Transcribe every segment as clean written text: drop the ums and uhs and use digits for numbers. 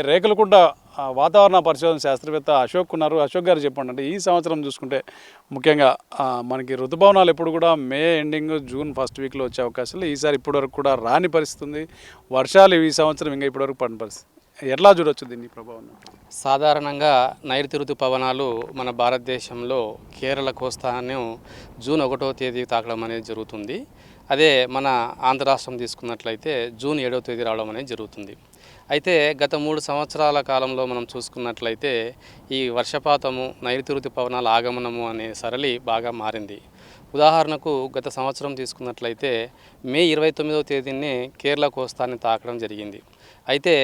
రేకులకుంట వాతావరణ పరిశోధన శాస్త్రవేత్త అశోక్ ఉన్నారు. అశోక్ గారు చెప్పండి, అంటే ఈ సంవత్సరం చూసుకుంటే ముఖ్యంగా మనకి ఋతుపవనాలు ఎప్పుడు కూడా మే ఎండింగ్ జూన్ ఫస్ట్ వీక్లో వచ్చే అవకాశాలు ఈసారి ఇప్పటివరకు కూడా రాని పరిస్థితి ఉంది. వర్షాలు ఈ సంవత్సరం ఇంకా ఇప్పటివరకు పడిన పరిస్థితి, ఎట్లా చూడొచ్చు దీన్ని ప్రభావం? సాధారణంగా నైరుతి ఋతుపవనాలు మన భారతదేశంలో కేరళ కోస్తాను జూన్ 1వ తేదీ తాకడం అనేది జరుగుతుంది. అదే మన ఆంధ్ర రాష్ట్రం తీసుకున్నట్లయితే జూన్ 7వ తేదీ రావడం అనేది జరుగుతుంది. అయితే గత 3 సంవత్సరాల కాలంలో మనం చూసుకున్నట్లయితే ఈ వర్షపాతము, నైరుతి ఋతుపవనాల ఆగమనము అనే సరళి బాగా మారింది. ఉదాహరణకు గత సంవత్సరం తీసుకున్నట్లయితే మే 29వ తేదీనే కేరళ కోస్తాన్ని తాకడం జరిగింది. అయితే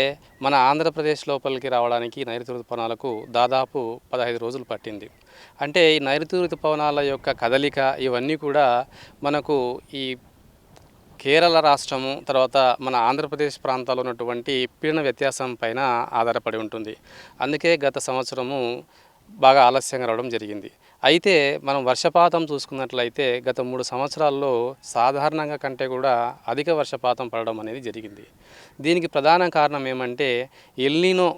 మన ఆంధ్రప్రదేశ్ లోపలికి రావడానికి నైరుతి ఋతుపవనాలకు దాదాపు 15 రోజులు పట్టింది. అంటే ఈ నైరుతి ఋతుపవనాల యొక్క కదలిక ఇవన్నీ కూడా మనకు ఈ కేరళ రాష్ట్రము తర్వాత మన ఆంధ్రప్రదేశ్ ప్రాంతాల్లో ఉన్నటువంటి పీడన వ్యత్యాసం పైన ఆధారపడి ఉంటుంది. అందుకే గత సంవత్సరము బాగా ఆలస్యంగా రావడం జరిగింది. అయితే మనం వర్షపాతం చూసుకున్నట్లయితే గత 3 సంవత్సరాల్లో సాధారణంగా కంటే కూడా అధిక వర్షపాతం పడడం అనేది జరిగింది. దీనికి ప్రధాన కారణం ఏమంటే ఎల్నినో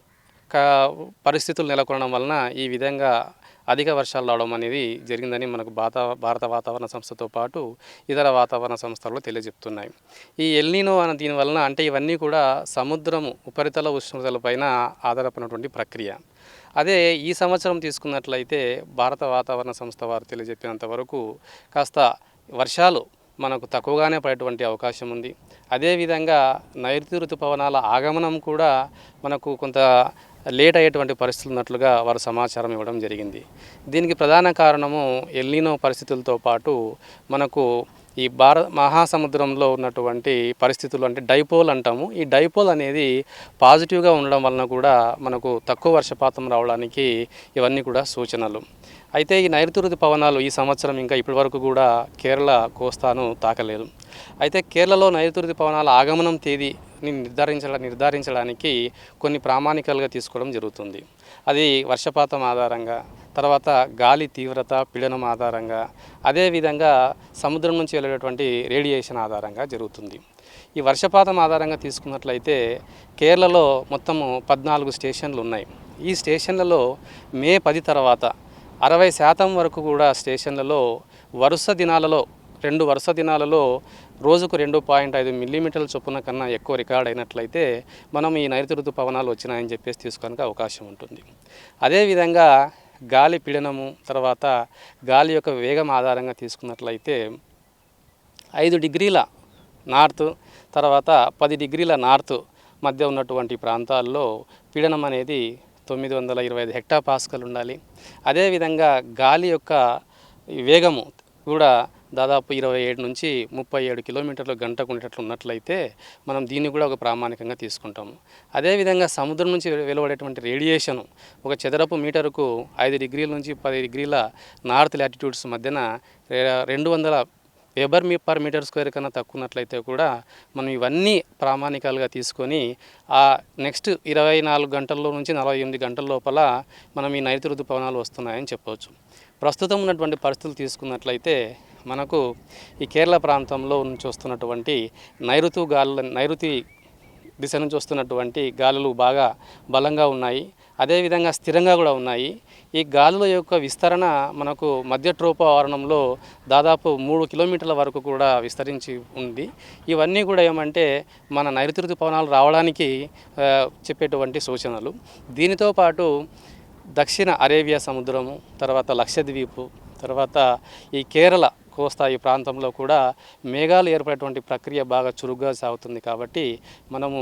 పరిస్థితులు నెలకొనడం వలన ఈ విధంగా అధిక వర్షాలు రావడం అనేది జరిగిందని మనకు భారత వాతావరణ సంస్థతో పాటు ఇతర వాతావరణ సంస్థలు తెలియజెప్తున్నాయి. ఈ ఎల్నినో అనే దీనివలన అంటే ఇవన్నీ కూడా సముద్రము ఉపరితల ఉష్ణోగ్రతలపైన ఆధారపడినటువంటి ప్రక్రియ. అదే ఈ సంవత్సరం తీసుకున్నట్లయితే భారత వాతావరణ సంస్థ వారు తెలియజెప్పినంత వరకు కాస్త వర్షాలు మనకు తక్కువగానే పడేటువంటి అవకాశం ఉంది. అదేవిధంగా నైరుతి ఋతుపవనాల ఆగమనం కూడా మనకు కొంత లేట్ అయ్యేటువంటి పరిస్థితులు ఉన్నట్లుగా వారు సమాచారం ఇవ్వడం జరిగింది. దీనికి ప్రధాన కారణము ఎల్నినో పరిస్థితులతో పాటు మనకు ఈ మహాసముద్రంలో ఉన్నటువంటి పరిస్థితులు అంటే డైపోల్ అంటాము. ఈ డైపోల్ అనేది పాజిటివ్గా ఉండడం వలన కూడా మనకు తక్కువ వర్షపాతం రావడానికి ఇవన్నీ కూడా సూచనలు. అయితే ఈ నైరుతి ఋతుపవనాలు ఈ సంవత్సరం ఇంకా ఇప్పటివరకు కూడా కేరళ కోస్తాను తాకలేదు. అయితే కేరళలో నైరుతి ఋతుపవనాల ఆగమనం తేదీని నిర్ధారించడానికి కొన్ని ప్రామాణికాలుగా తీసుకోవడం జరుగుతుంది. అది వర్షపాతం ఆధారంగా, తర్వాత గాలి తీవ్రత, పీడనం ఆధారంగా, అదేవిధంగా సముద్రం నుంచి వెళ్ళేటటువంటి రేడియేషన్ ఆధారంగా జరుగుతుంది. ఈ వర్షపాతం ఆధారంగా తీసుకున్నట్లయితే కేరళలో మొత్తము 14 స్టేషన్లు ఉన్నాయి. ఈ స్టేషన్లలో మే 10 తర్వాత 60% వరకు కూడా స్టేషన్లలో రెండు వరుస దినాలలో రోజుకు 2.5 మిల్లీమీటర్ల చొప్పున కన్నా ఎక్కువ రికార్డ్ అయినట్లయితే మనం ఈ నైరుతి ఋతుపవనాలు వచ్చినాయని చెప్పేసి తీసుకోవడానికి అవకాశం ఉంటుంది. అదేవిధంగా గాలి పీడనము, తర్వాత గాలి యొక్క వేగం ఆధారంగా తీసుకున్నట్లయితే 5 డిగ్రీల నార్త్ తర్వాత 10 డిగ్రీల నార్త్ మధ్య ఉన్నటువంటి ప్రాంతాల్లో పీడనం అనేది 925 హెక్టాపాస్కల్ ఉండాలి. అదేవిధంగా గాలి యొక్క వేగము కూడా దాదాపు 27 నుంచి 37 కిలోమీటర్ల గంటకు ఉండేటట్లు ఉన్నట్లయితే మనం దీన్ని కూడా ఒక ప్రామాణికంగా తీసుకుంటాము. అదేవిధంగా సముద్రం నుంచి వెలువడేటువంటి రేడియేషను ఒక చదరపు మీటరుకు 5 డిగ్రీల నుంచి 10 డిగ్రీల నార్త్ లాటిట్యూడ్స్ మధ్యన 200 వెబర్ పర్ మీటర్ స్క్వేర్ కన్నా తక్కువ ఉన్నట్లయితే కూడా మనం ఇవన్నీ ప్రామాణికాలుగా తీసుకొని ఆ నెక్స్ట్ 24 గంటల్లో నుంచి 48 గంటల లోపల మనం ఈ నైరుతి ఋతుపవనాలు వస్తున్నాయని చెప్పవచ్చు. ప్రస్తుతం ఉన్నటువంటి పరిస్థితులు తీసుకున్నట్లయితే మనకు ఈ కేరళ ప్రాంతంలో నుంచి వస్తున్నటువంటి నైరుతి దిశ నుంచి వస్తున్నటువంటి గాలులు బాగా బలంగా ఉన్నాయి. అదేవిధంగా స్థిరంగా కూడా ఉన్నాయి. ఈ గాలుల యొక్క విస్తరణ మనకు మధ్య ట్రోపావరణంలో దాదాపు 3 కిలోమీటర్ల వరకు కూడా విస్తరించి ఉంది. ఇవన్నీ కూడా ఏమంటే మన నైరుతి ఋతుపవనాలు రావడానికి చెప్పేటువంటి సూచనలు. దీనితో పాటు దక్షిణ అరేబియా సముద్రము, తర్వాత లక్షద్వీపు, తర్వాత ఈ కేరళ కోస్తా ఈ ప్రాంతంలో కూడా మేఘాలు ఏర్పడేటువంటి ప్రక్రియ బాగా చురుగ్గా సాగుతుంది. కాబట్టి మనము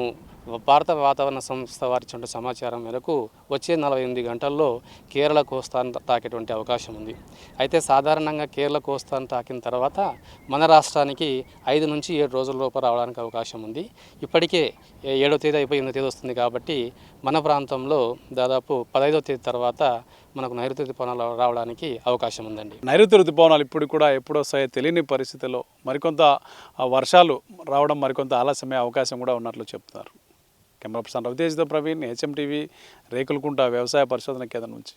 భారత వాతావరణ సంస్థ వారి ఇచ్చిన సమాచారం మేరకు వచ్చే 48 గంటల్లో కేరళ కోస్తాను తాకేటువంటి అవకాశం ఉంది. అయితే సాధారణంగా కేరళ కోస్తాను తాకిన తర్వాత మన రాష్ట్రానికి 5 నుంచి 7 రోజుల లోపు రావడానికి అవకాశం ఉంది. ఇప్పటికే 7వ తేదీ అయిపోయి 8వ తేదీ వస్తుంది కాబట్టి మన ప్రాంతంలో దాదాపు 15వ తేదీ తర్వాత మనకు నైరుతి ఋతుపవనాలు రావడానికి అవకాశం ఉందండి. నైరుతి ఋతుపవనాలు ఇప్పుడు కూడా ఎప్పుడు వస్తాయో తెలియని పరిస్థితుల్లో మరికొంత వర్షాలు రావడం మరికొంత ఆలస్యమే అవకాశం కూడా ఉన్నట్లు చెప్తున్నారు. కెమెరా పర్సన్ రవితేజ్తో ప్రవీణ్, హెచ్ఎం టీవీ, రేకులకుంట వ్యవసాయ పరిశోధన కేంద్రం నుంచి.